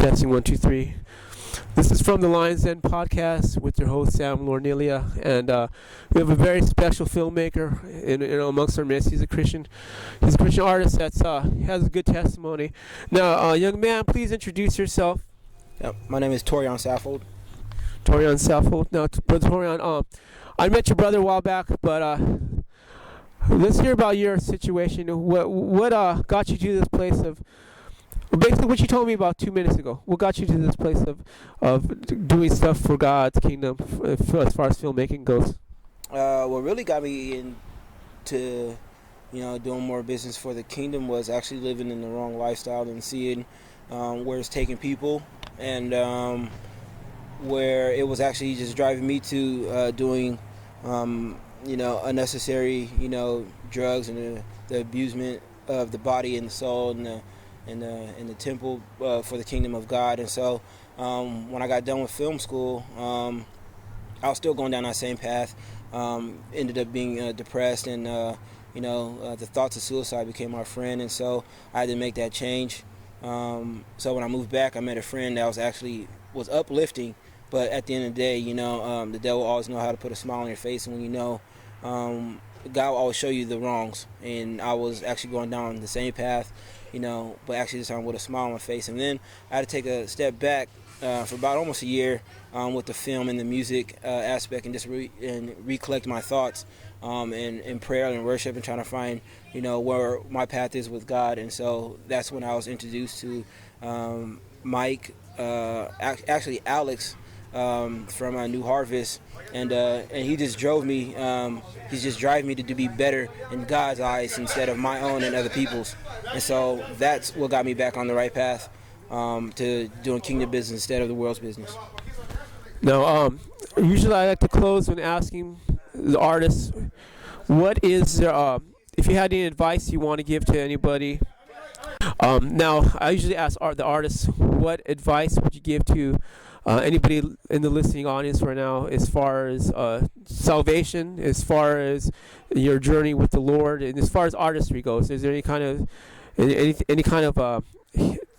Testing 1 2 3. This is from the Lion's Den podcast with your host Sam Lornelia, and we have a very special filmmaker in amongst our midst. He's a Christian artist that has a good testimony. Now, young man, please introduce yourself. Yep. My name is Torijean Saffold. Torijean Saffold. Now, brother Torijean, I met your brother a while back, but let's hear about your situation. What got you to this place of basically what you told me about 2 minutes ago? What got you to this place of doing stuff for God's kingdom as far as filmmaking goes? What really got me into doing more business for the kingdom was actually living in the wrong lifestyle and seeing where it's taking people, and where it was actually just driving me to doing unnecessary drugs and the abusement of the body and the soul and the temple for the kingdom of God. And so when I got done with film school, I was still going down that same path. Ended up being depressed, and the thoughts of suicide became my friend, and so I had to make that change. So when I moved back, I met a friend that was uplifting, but at the end of the day, the devil always know how to put a smile on your face, and when God will always show you the wrongs. And I was actually going down the same path, but actually this time with a smile on my face. And then I had to take a step back for about almost a year with the film and the music aspect, and just recollect my thoughts in prayer and worship, and trying to find where my path is with God. And so that's when I was introduced to Mike, actually Alex, from New Harvest, and he just drove me. He's just driving me to be better in God's eyes instead of my own and other people's. And so that's what got me back on the right path to doing kingdom business instead of the world's business. Now, usually I like to close when asking the artists, what is their, if you had any advice you want to give to anybody. Now, I usually ask the artists, what advice would you give to anybody in the listening audience right now, as far as salvation, as far as your journey with the Lord, and as far as artistry goes? Is there any kind of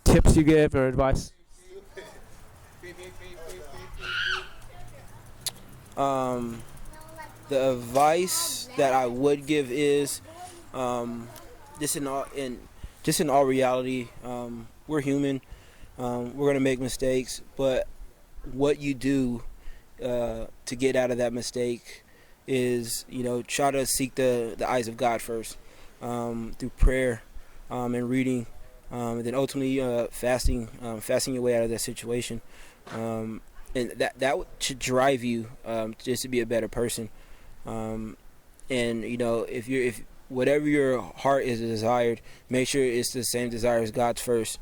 tips you give or advice? The advice that I would give is, just in all reality, we're human. We're gonna make mistakes, but what you do to get out of that mistake is, try to seek the eyes of God first, through prayer and reading, and then ultimately fasting your way out of that situation, and that should drive you just to be a better person. And if whatever your heart is desired, make sure it's the same desire as God's first.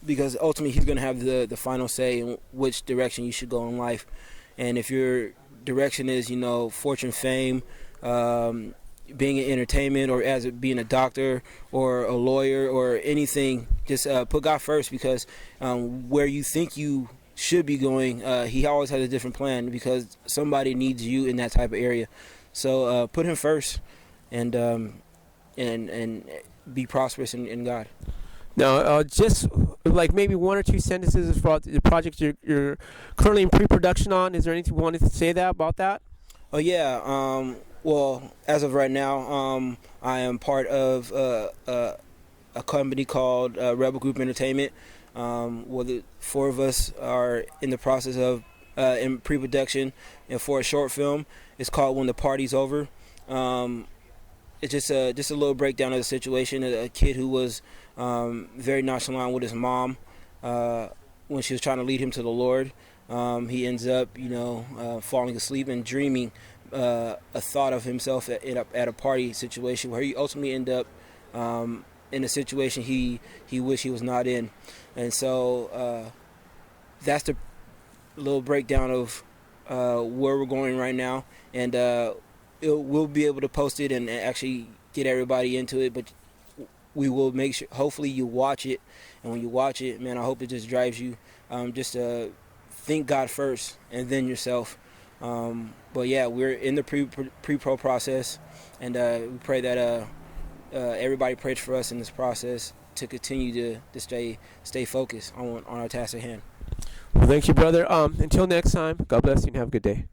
Because ultimately He's going to have the final say in which direction you should go in life. And if your direction is, fortune, fame, being in entertainment, or as being a doctor or a lawyer or anything, just put God first, because where you think you should be going, He always has a different plan, because somebody needs you in that type of area. So put Him first, and be prosperous in God. Now, just like maybe 1 or 2 sentences about the project you're currently in pre-production on. Is there anything you wanted to say about that? Oh yeah. Well, as of right now, I am part of a company called Rebel Group Entertainment. Well, the 4 of us are in the process of in pre-production, and for a short film. It's called When the Party's Over. It's just a little breakdown of the situation. A kid who was very nonchalant with his mom when she was trying to lead him to the Lord. He ends up, falling asleep and dreaming a thought of himself at a party situation, where he ultimately end up in a situation he wished he was not in. And so that's the little breakdown of where we're going right now. And we'll be able to post it and actually get everybody into it, but we will make sure, hopefully you watch it, and when you watch it, man, I hope it just drives you just to think God first and then yourself. But yeah, we're in the pre-pro process, and we pray that everybody prays for us in this process to continue to stay focused on our task at hand. Well, thank you, brother. Until next time, God bless you and have a good day.